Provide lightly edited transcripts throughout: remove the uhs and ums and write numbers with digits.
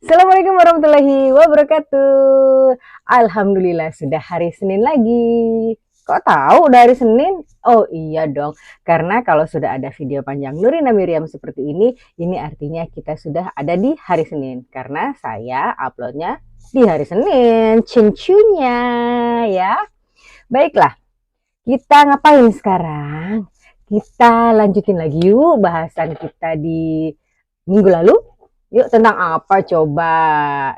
Assalamualaikum warahmatullahi wabarakatuh. Alhamdulillah sudah hari Senin lagi. Kok tahu udah hari Senin? Oh iya dong, karena kalau sudah ada video panjang Nurina Miriam seperti ini artinya kita sudah ada di hari Senin. Karena saya uploadnya di hari Senin, cincunya ya. Baiklah, kita ngapain sekarang? Kita lanjutin lagi yuk bahasan kita di minggu lalu. Yuk, tentang apa coba?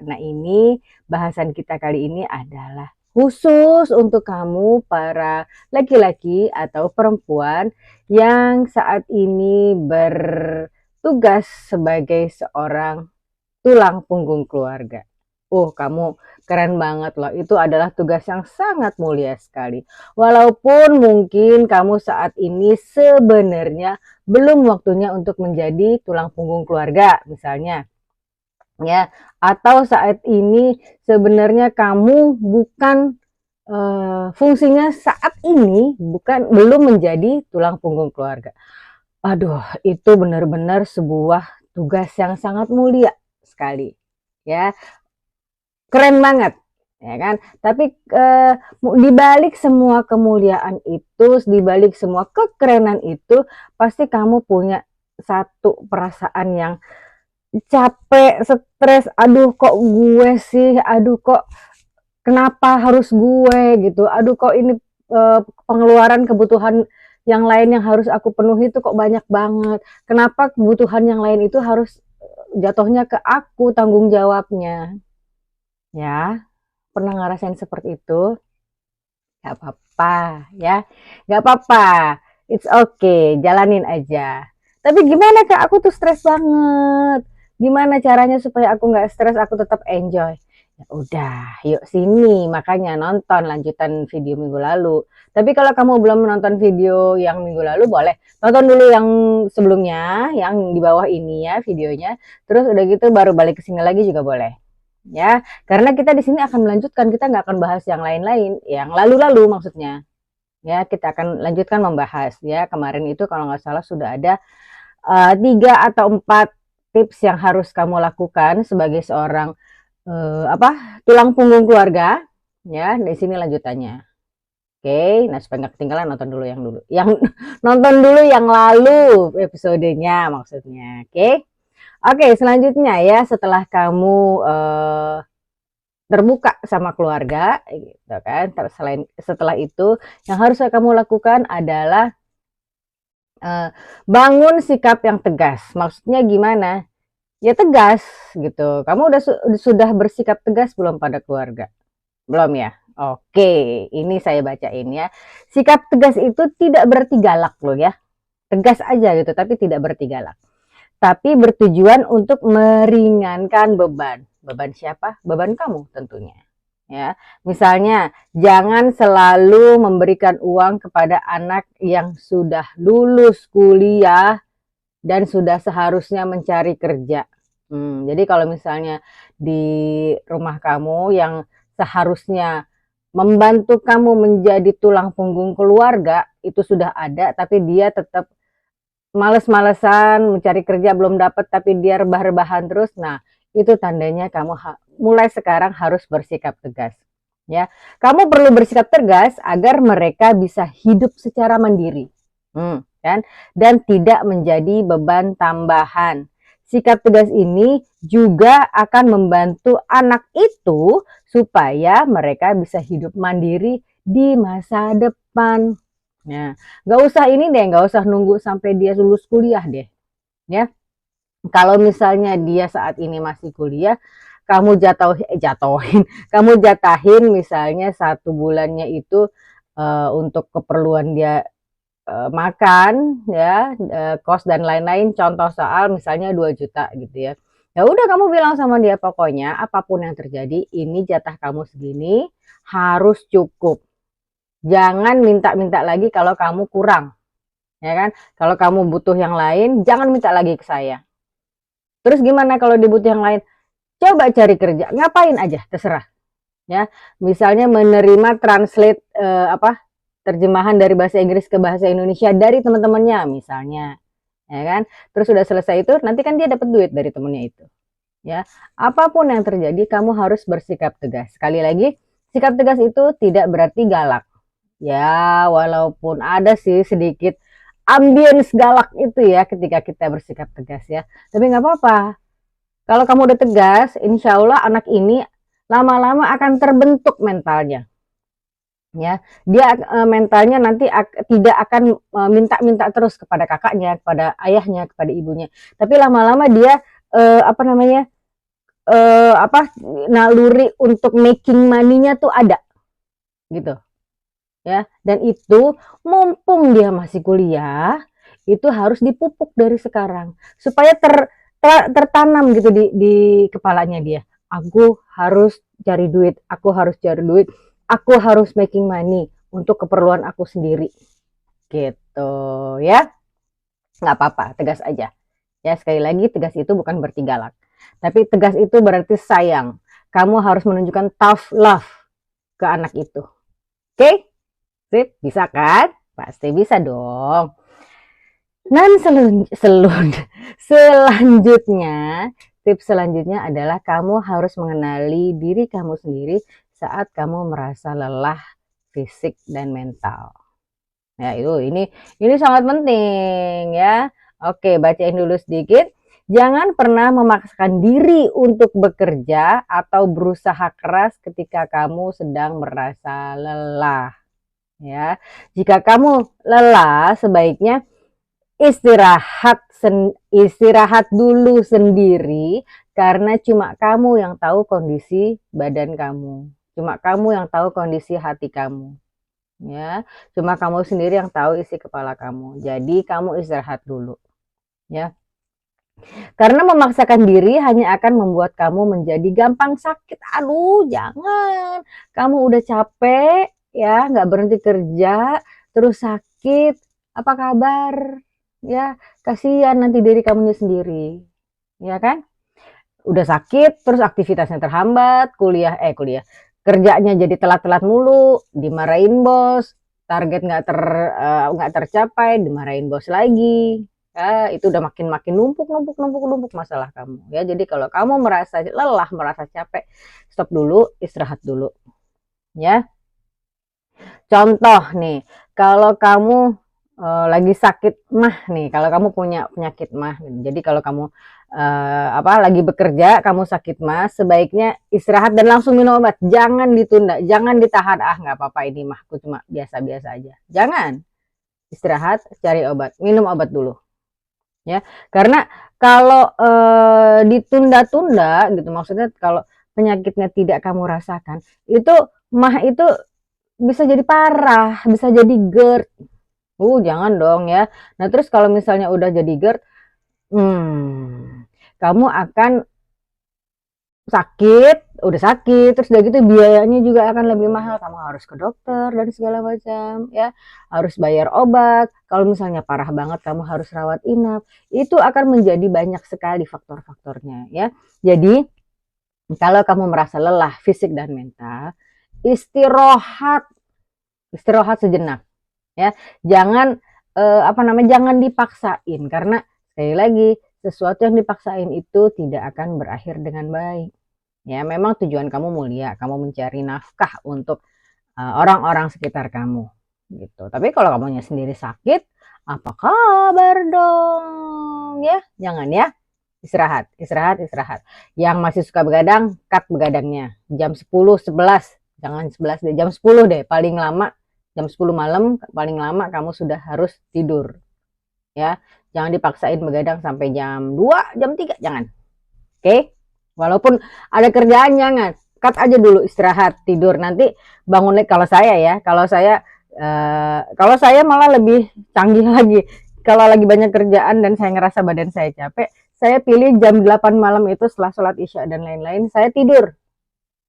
Nah, ini bahasan kita kali ini adalah khusus untuk kamu para laki-laki atau perempuan yang saat ini bertugas sebagai seorang tulang punggung keluarga. Kamu keren banget loh. Itu adalah tugas yang sangat mulia sekali. Walaupun mungkin kamu saat ini sebenarnya belum waktunya untuk menjadi tulang punggung keluarga, misalnya. Ya, atau saat ini sebenarnya kamu bukan fungsinya saat ini belum menjadi tulang punggung keluarga. Aduh, itu benar-benar sebuah tugas yang sangat mulia sekali. Ya, keren banget ya kan, tapi di balik semua kemuliaan itu, di balik semua kekerenan itu, pasti kamu punya satu perasaan yang capek, stres, aduh kok gue sih, aduh kok kenapa harus gue gitu, aduh kok ini pengeluaran kebutuhan yang lain yang harus aku penuhi itu kok banyak banget, kenapa kebutuhan yang lain itu harus jatuhnya ke aku tanggung jawabnya. Ya, pernah ngerasain seperti itu? Gak apa-apa ya, gak apa-apa, it's okay, jalanin aja. Tapi gimana Kak, aku tuh stres banget. Gimana caranya supaya aku gak stres, aku tetap enjoy? Ya udah, yuk sini, makanya nonton lanjutan video minggu lalu. Tapi kalau kamu belum menonton video yang minggu lalu, boleh tonton dulu yang sebelumnya, yang di bawah ini ya videonya. Terus udah gitu baru balik ke sini lagi juga boleh. Ya, karena kita di sini akan melanjutkan, kita nggak akan bahas yang lain-lain, yang lalu-lalu maksudnya. Ya, kita akan lanjutkan membahas ya. Kemarin itu kalau nggak salah sudah ada 3 atau 4 tips yang harus kamu lakukan sebagai seorang tulang punggung keluarga. Ya, di sini lanjutannya. Oke, nah supaya nggak ketinggalan nonton dulu yang nonton dulu yang lalu episodenya maksudnya. Oke, selanjutnya ya, setelah kamu terbuka sama keluarga, gitu kan. Setelah itu, yang harus kamu lakukan adalah bangun sikap yang tegas. Maksudnya gimana? Ya tegas gitu. Kamu sudah bersikap tegas belum pada keluarga? Belum ya? Oke, ini saya bacain ya. Sikap tegas itu tidak berarti galak loh ya. Tegas aja gitu, tapi tidak berarti galak. Tapi bertujuan untuk meringankan beban. Beban siapa? Beban kamu tentunya. Ya, misalnya jangan selalu memberikan uang kepada anak yang sudah lulus kuliah dan sudah seharusnya mencari kerja. Jadi kalau misalnya di rumah kamu yang seharusnya membantu kamu menjadi tulang punggung keluarga itu sudah ada, tapi dia tetap males-malesan mencari kerja belum dapat tapi dia rebah-rebahan terus, nah itu tandanya kamu mulai sekarang harus bersikap tegas ya. Kamu perlu bersikap tegas agar mereka bisa hidup secara mandiri kan, dan tidak menjadi beban tambahan. Sikap tegas ini juga akan membantu anak itu supaya mereka bisa hidup mandiri di masa depan. Nah, nggak usah ini deh, nggak usah nunggu sampai dia lulus kuliah deh, ya. Kalau misalnya dia saat ini masih kuliah, kamu kamu jatahin misalnya 1 bulannya itu untuk keperluan dia makan, ya, kos dan lain-lain. Contoh soal misalnya 2 juta gitu ya. Ya udah kamu bilang sama dia pokoknya apapun yang terjadi, ini jatah kamu segini harus cukup. Jangan minta-minta lagi kalau kamu kurang, ya kan? Kalau kamu butuh yang lain, jangan minta lagi ke saya. Terus gimana kalau dibutuh yang lain? Coba cari kerja, ngapain aja, terserah. Ya, misalnya menerima translate terjemahan dari bahasa Inggris ke bahasa Indonesia dari teman-temannya misalnya, ya kan? Terus sudah selesai itu, nanti kan dia dapat duit dari temennya itu. Ya, apapun yang terjadi kamu harus bersikap tegas. Sekali lagi, sikap tegas itu tidak berarti galak. Ya, walaupun ada sih sedikit ambience galak itu ya ketika kita bersikap tegas ya. Tapi nggak apa-apa. Kalau kamu udah tegas, insya Allah anak ini lama-lama akan terbentuk mentalnya. Ya, dia mentalnya nanti tidak akan minta-minta terus kepada kakaknya, kepada ayahnya, kepada ibunya. Tapi lama-lama dia apa namanya apa naluri untuk making money-nya tuh ada, gitu ya. Dan itu mumpung dia masih kuliah, itu harus dipupuk dari sekarang supaya tertanam gitu di kepalanya dia. Aku harus cari duit, aku harus cari duit, aku harus making money untuk keperluan aku sendiri, gitu ya. Nggak apa-apa, tegas aja ya. Sekali lagi, tegas itu bukan berarti galak, tapi tegas itu berarti sayang. Kamu harus menunjukkan tough love ke anak itu. Oke? Sip, bisa kan? Pasti bisa dong. Dan selanjutnya, tips selanjutnya adalah kamu harus mengenali diri kamu sendiri saat kamu merasa lelah fisik dan mental. Ya, ini sangat penting ya. Oke, bacain dulu sedikit. Jangan pernah memaksakan diri untuk bekerja atau berusaha keras ketika kamu sedang merasa lelah. Ya, jika kamu lelah, sebaiknya istirahat dulu sendiri, karena cuma kamu yang tahu kondisi badan kamu. Cuma kamu yang tahu kondisi hati kamu. Ya, cuma kamu sendiri yang tahu isi kepala kamu. Jadi kamu istirahat dulu. Ya. Karena memaksakan diri hanya akan membuat kamu menjadi gampang sakit. Aduh, jangan. Kamu udah capek ya, nggak berhenti kerja, terus sakit. Apa kabar? Ya, kasihan nanti diri kamunya sendiri. Ya kan? Udah sakit, terus aktivitasnya terhambat, kerjanya jadi telat-telat mulu, dimarahin bos, target nggak tercapai, dimarahin bos lagi. Ya, itu udah makin numpuk masalah kamu. Ya, jadi kalau kamu merasa lelah, merasa capek, stop dulu, istirahat dulu. Ya, contoh nih, kalau kamu lagi sakit mah nih, kalau kamu punya penyakit mah, jadi kalau kamu lagi bekerja, kamu sakit mah, sebaiknya istirahat dan langsung minum obat, jangan ditunda, jangan ditahan, nggak apa-apa ini mah, aku cuma biasa-biasa aja, jangan. Istirahat, cari obat, minum obat dulu, ya, karena kalau ditunda-tunda gitu, maksudnya kalau penyakitnya tidak kamu rasakan, itu mah itu bisa jadi parah, bisa jadi GERD. Jangan dong ya. Nah, terus kalau misalnya udah jadi GERD, kamu akan udah sakit, terus udah gitu biayanya juga akan lebih mahal. Kamu harus ke dokter dan segala macam, ya. Harus bayar obat. Kalau misalnya parah banget, kamu harus rawat inap. Itu akan menjadi banyak sekali faktor-faktornya, ya. Jadi, kalau kamu merasa lelah fisik dan mental, istirahat sejenak. Ya, jangan jangan dipaksain, karena sekali lagi sesuatu yang dipaksain itu tidak akan berakhir dengan baik. Ya, memang tujuan kamu mulia, kamu mencari nafkah untuk orang-orang sekitar kamu gitu. Tapi kalau kamunya sendiri sakit, apa kabar dong? Ya, jangan ya. Istirahat. Yang masih suka begadang, cut begadangnya. Jam 10, 11, jangan 11 deh, jam 10 deh paling lama. Jam 10 malam paling lama kamu sudah harus tidur. Ya, jangan dipaksain begadang sampai jam 2, jam 3, jangan. Oke? Walaupun ada kerjaan, jangan. Cut aja dulu, istirahat, tidur. Nanti bangun lagi. Kalau saya malah lebih canggih lagi. Kalau lagi banyak kerjaan dan saya ngerasa badan saya capek, saya pilih jam 8 malam itu setelah sholat isya dan lain-lain, saya tidur.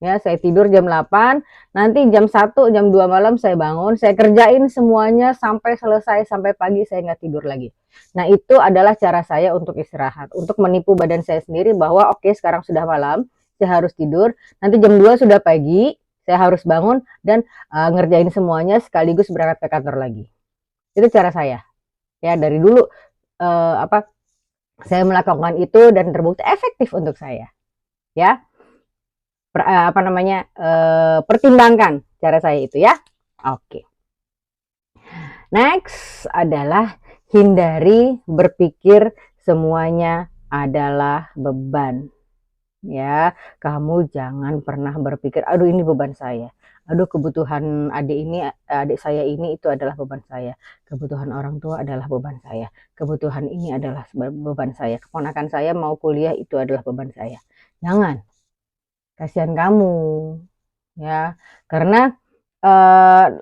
Ya, saya tidur jam 8, nanti jam 1, jam 2 malam saya bangun, saya kerjain semuanya sampai selesai, sampai pagi saya nggak tidur lagi. Nah, itu adalah cara saya untuk istirahat, untuk menipu badan saya sendiri bahwa oke, sekarang sudah malam, saya harus tidur, nanti jam 2 sudah pagi, saya harus bangun dan ngerjain semuanya sekaligus berangkat ke kantor lagi. Itu cara saya. Ya, dari dulu saya melakukan itu dan terbukti efektif untuk saya. ya. Pertimbangkan cara saya itu ya. Oke. Next adalah hindari berpikir semuanya adalah beban. Ya, kamu jangan pernah berpikir, aduh ini beban saya. Aduh kebutuhan adik saya ini itu adalah beban saya. Kebutuhan orang tua adalah beban saya. Kebutuhan ini adalah beban saya. Keponakan saya mau kuliah itu adalah beban saya. Jangan, kasihan kamu. Ya, karena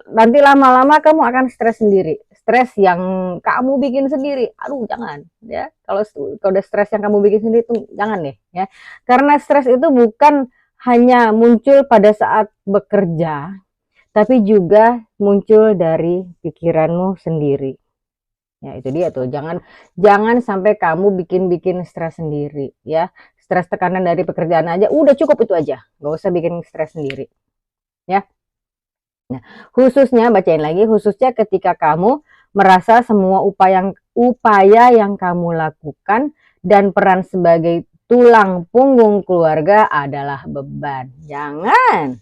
nanti lama-lama kamu akan stres sendiri, stres yang kamu bikin sendiri. Aduh jangan ya, kalau udah stres yang kamu bikin sendiri itu jangan deh ya, karena stres itu bukan hanya muncul pada saat bekerja, tapi juga muncul dari pikiranmu sendiri. Ya itu dia tuh, jangan sampai kamu bikin stres sendiri ya. Stres tekanan dari pekerjaan aja udah cukup, itu aja, nggak usah bikin stres sendiri ya. Nah, khususnya ketika kamu merasa semua upaya yang kamu lakukan dan peran sebagai tulang punggung keluarga adalah beban. Jangan.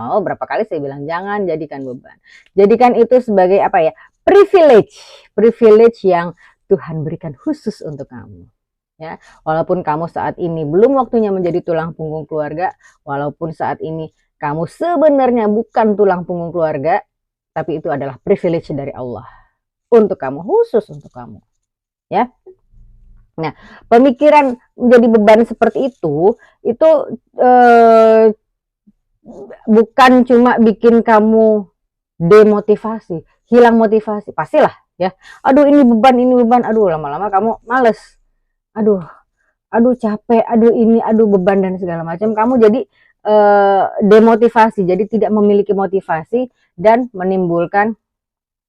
Oh, berapa kali saya bilang jangan jadikan beban. Jadikan itu sebagai apa ya? Privilege yang Tuhan berikan khusus untuk kamu. Ya, walaupun kamu saat ini belum waktunya menjadi tulang punggung keluarga, walaupun saat ini kamu sebenarnya bukan tulang punggung keluarga, tapi itu adalah privilege dari Allah untuk kamu, khusus untuk kamu. Ya. Nah, pemikiran menjadi beban seperti itu bukan cuma bikin kamu demotivasi, hilang motivasi, pastilah ya. Aduh ini beban, aduh lama-lama kamu males. Aduh capek, aduh beban dan segala macam. Kamu jadi demotivasi, jadi tidak memiliki motivasi dan menimbulkan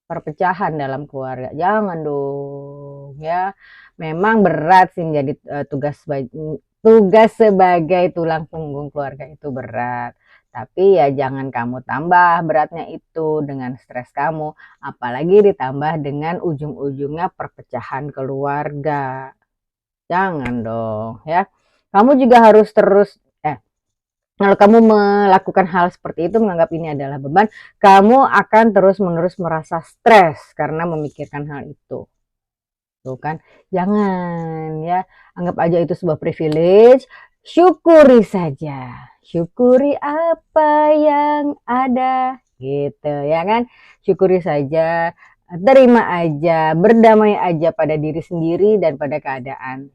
perpecahan dalam keluarga. Jangan dong ya. Memang berat sih menjadi tugas sebagai tulang punggung keluarga, itu berat. Tapi ya jangan kamu tambah beratnya itu dengan stres kamu, apalagi ditambah dengan ujung-ujungnya perpecahan keluarga. Jangan dong ya. Kamu juga harus kalau kamu melakukan hal seperti itu, menganggap ini adalah beban, kamu akan terus-menerus merasa stres karena memikirkan hal itu. Tuh kan? Jangan ya. Anggap aja itu sebuah privilege, syukuri saja. Syukuri apa yang ada gitu ya kan? Syukuri saja, terima aja, berdamai aja pada diri sendiri dan pada keadaan.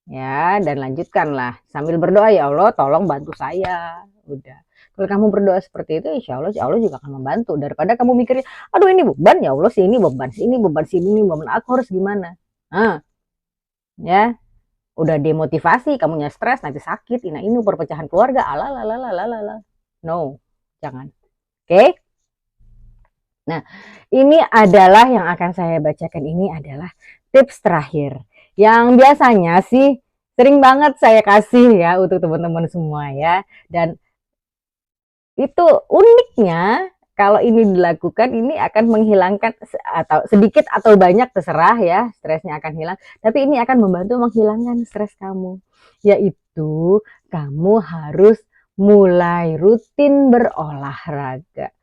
Ya, dan lanjutkanlah sambil berdoa, ya Allah tolong bantu saya. Udah. Kalau kamu berdoa seperti itu, insya Allah juga akan membantu. Daripada kamu mikirin, aduh ini beban, ya Allah sini beban, sini beban, sini beban, aku harus gimana? Nah, ya, udah demotivasi, kamunya stres, nanti sakit, ini perpecahan keluarga, alalalalalalala. No, jangan. Oke? Nah, ini adalah yang akan saya bacakan, ini adalah tips terakhir. Yang biasanya sih sering banget saya kasih ya untuk teman-teman semua ya. Dan itu uniknya kalau ini dilakukan, ini akan menghilangkan atau sedikit atau banyak terserah ya, stresnya akan hilang. Tapi ini akan membantu menghilangkan stres kamu. Yaitu kamu harus mulai rutin berolahraga.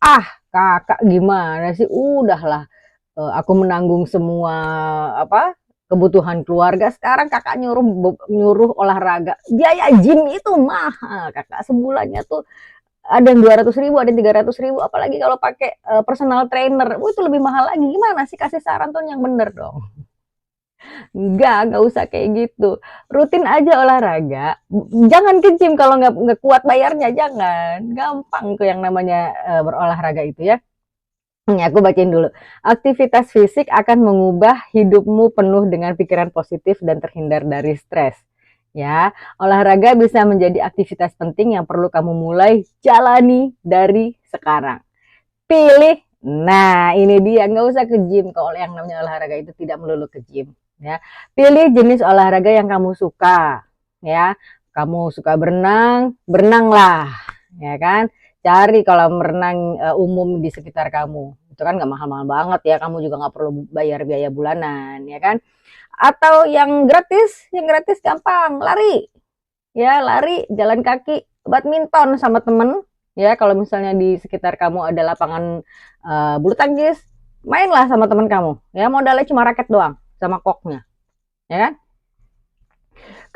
Ah, kakak gimana sih? Udahlah, aku menanggung semua kebutuhan keluarga. Sekarang kakak nyuruh olahraga. Biaya gym itu mahal, kakak. Sebulannya tuh ada yang 200.000, ada yang 300.000. Apalagi kalau pakai personal trainer, itu lebih mahal lagi. Gimana sih? Kasih saran tuh yang bener dong. Enggak usah kayak gitu. Rutin aja olahraga. Jangan ke gym kalau nggak kuat bayarnya, jangan. Gampang tuh yang namanya berolahraga itu ya. Ini aku bacain dulu. Aktivitas fisik akan mengubah hidupmu penuh dengan pikiran positif dan terhindar dari stres. Ya, olahraga bisa menjadi aktivitas penting yang perlu kamu mulai jalani dari sekarang. Pilih, nah ini dia, nggak usah ke gym. Kalau yang namanya olahraga itu tidak melulu ke gym. Ya, pilih jenis olahraga yang kamu suka. Ya, kamu suka berenang, berenanglah, ya kan? Cari kolam renang umum di sekitar kamu. Itu kan nggak mahal-mahal banget ya. Kamu juga nggak perlu bayar biaya bulanan, ya kan? Atau yang gratis gampang, lari. ya lari, jalan kaki, badminton sama temen, ya kalau misalnya di sekitar kamu ada lapangan bulu tangkis, mainlah sama teman kamu, ya modalnya cuma raket doang sama koknya, ya kan?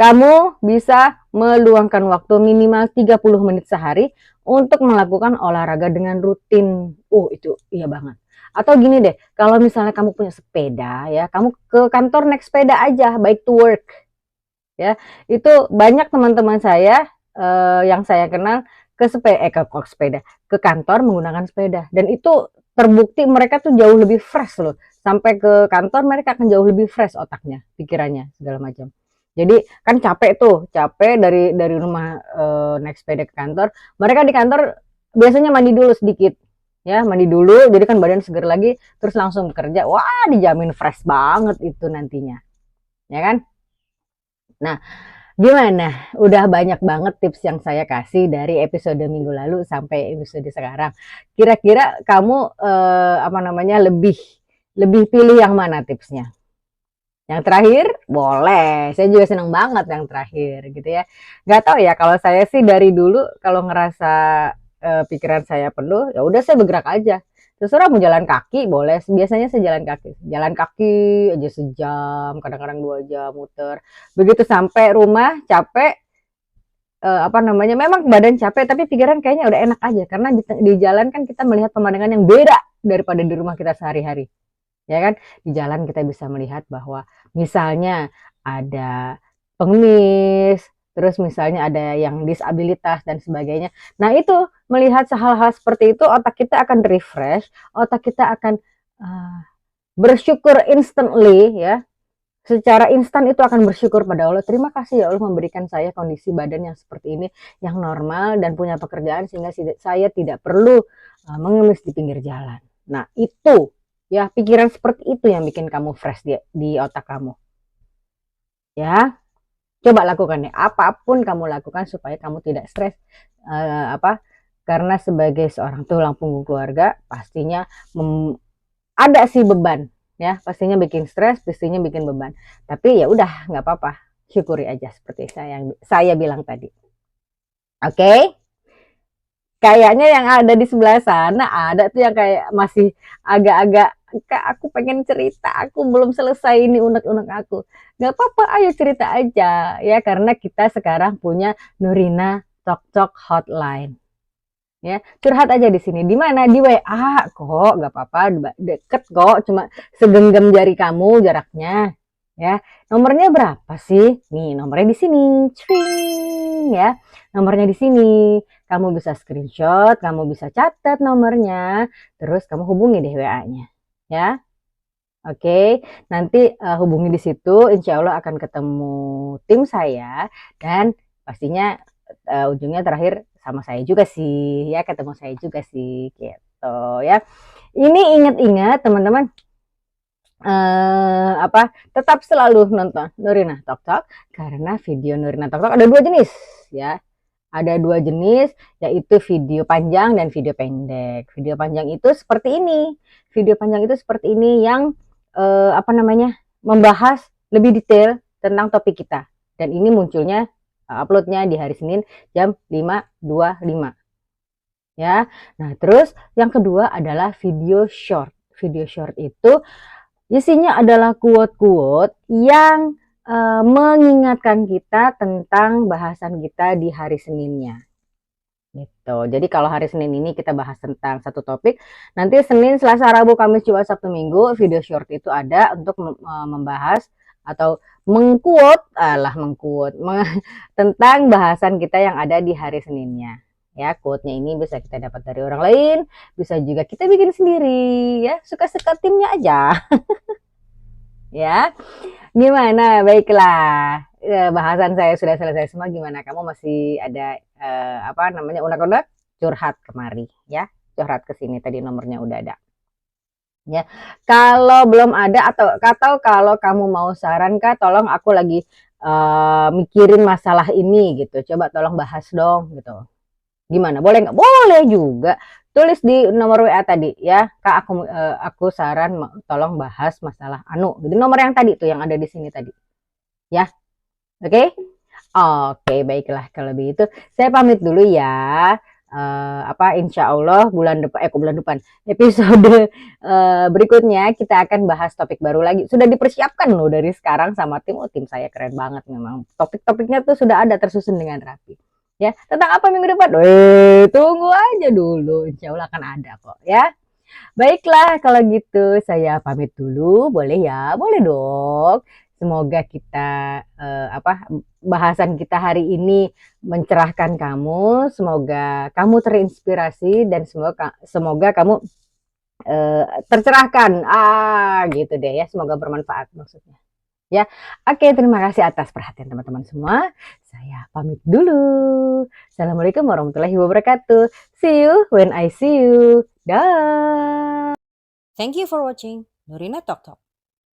Kamu bisa meluangkan waktu minimal 30 menit sehari untuk melakukan olahraga dengan rutin. Itu iya banget. Atau gini deh, kalau misalnya kamu punya sepeda ya, kamu ke kantor naik sepeda aja, bike to work. Ya, itu banyak teman-teman saya yang saya kenal ke sepeda, ke kantor menggunakan sepeda dan itu terbukti mereka tuh jauh lebih fresh loh. Sampai ke kantor mereka akan jauh lebih fresh otaknya, pikirannya segala macam. Jadi kan capek tuh, capek dari rumah naik sepeda ke kantor. Mereka di kantor biasanya mandi dulu sedikit. Ya, mandi dulu, jadi kan badan seger lagi, terus langsung bekerja. Wah, dijamin fresh banget itu nantinya. Ya kan? Nah, gimana? Udah banyak banget tips yang saya kasih dari episode minggu lalu sampai episode sekarang. Kira-kira kamu apa namanya lebih lebih pilih yang mana tipsnya? Yang terakhir boleh, saya juga seneng banget yang terakhir gitu ya. Nggak tahu ya, kalau saya sih dari dulu kalau ngerasa pikiran saya penuh, ya udah saya bergerak aja. Terserah mau jalan kaki boleh, biasanya saya jalan kaki aja sejam, kadang-kadang 2 jam muter. Begitu sampai rumah capek, apa namanya, memang badan capek tapi pikiran kayaknya udah enak aja karena di jalan kan kita melihat pemandangan yang beda daripada di rumah kita sehari-hari. Ya kan? Di jalan kita bisa melihat bahwa misalnya ada pengemis, terus misalnya ada yang disabilitas dan sebagainya. Nah, itu melihat hal-hal seperti itu otak kita akan refresh, otak kita akan bersyukur instantly ya. Secara instan itu akan bersyukur pada Allah. Terima kasih ya Allah memberikan saya kondisi badan yang seperti ini, yang normal dan punya pekerjaan sehingga saya tidak perlu mengemis di pinggir jalan. Nah, itu ya, pikiran seperti itu yang bikin kamu fresh di otak kamu. Ya, coba lakukan deh. Apapun kamu lakukan supaya kamu tidak stres. Karena sebagai seorang tulang punggung keluarga, pastinya ada sih beban. Ya, pastinya bikin stres, pastinya bikin beban. Tapi ya udah, nggak apa-apa. Syukuri aja seperti saya bilang tadi. Oke? Kayaknya yang ada di sebelah sana ada tuh yang kayak masih agak-agak, Kak aku pengen cerita, aku belum selesai ini unek-unek aku. Gak apa-apa, ayo cerita aja ya, karena kita sekarang punya Nurina Tok Tok Hotline. Ya, curhat aja di sini. Di mana? Di WA kok, gak apa-apa, deket kok, cuma segenggam jari kamu jaraknya. Ya, nomornya berapa sih? Nih, nomornya di sini. Cring, ya. Nomornya di sini. Kamu bisa screenshot, kamu bisa catat nomornya, terus kamu hubungi deh WA-nya. Ya. Oke, nanti hubungi di situ, insya Allah akan ketemu tim saya dan pastinya ujungnya terakhir sama saya juga sih, ya ketemu saya juga sih, gitu ya. Ini ingat-ingat teman-teman, tetap selalu nonton Nurina Tok Tok karena video Nurina Tok Tok ada 2 jenis, ya. Ada 2 jenis, yaitu video panjang dan video pendek. Video panjang itu seperti ini. Video panjang itu seperti ini yang membahas lebih detail tentang topik kita. Dan ini munculnya uploadnya di hari Senin jam 5.25. Ya. Nah, terus yang kedua adalah video short. Video short itu isinya adalah quote-quote yang mengingatkan kita tentang bahasan kita di hari Seninnya. Gitu. Jadi kalau hari Senin ini kita bahas tentang satu topik, nanti Senin, Selasa, Rabu, Kamis, Jumat, Sabtu, Minggu video short itu ada untuk membahas atau mengquote tentang bahasan kita yang ada di hari Seninnya. Ya, quote-nya ini bisa kita dapat dari orang lain, bisa juga kita bikin sendiri ya, suka-suka timnya aja. Ya. Gimana? Baiklah. Bahasan saya sudah selesai semua. Gimana? Kamu masih ada unek-unek? Curhat kemari ya. Curhat ke sini, tadi nomornya udah ada. Ya. Kalau belum ada atau kalau kamu mau saran, Kak, tolong aku lagi mikirin masalah ini gitu. Coba tolong bahas dong gitu. Gimana? Boleh nggak? Boleh juga. Tulis di nomor WA tadi ya, Kak, aku saran tolong bahas masalah anu. Jadi nomor yang tadi tuh yang ada di sini tadi. Ya. Oke? Oke, baiklah kalau begitu saya pamit dulu ya. Insya Allah bulan depan episode berikutnya kita akan bahas topik baru lagi. Sudah dipersiapkan loh dari sekarang sama tim. Oh, tim saya keren banget memang. Topik-topiknya tuh sudah ada tersusun dengan rapi. Ya, tentang apa minggu depan? Tunggu aja dulu. Insya Allah akan ada kok ya. Baiklah, kalau gitu saya pamit dulu, boleh ya? Boleh dong. Semoga kita bahasan kita hari ini mencerahkan kamu, semoga kamu terinspirasi dan semoga kamu tercerahkan. Gitu deh ya, semoga bermanfaat maksudnya. Ya, oke, terima kasih atas perhatian teman-teman semua. Saya pamit dulu. Assalamualaikum warahmatullahi wabarakatuh. See you when I see you. Dah. Thank you for watching Nurina Talk Talk.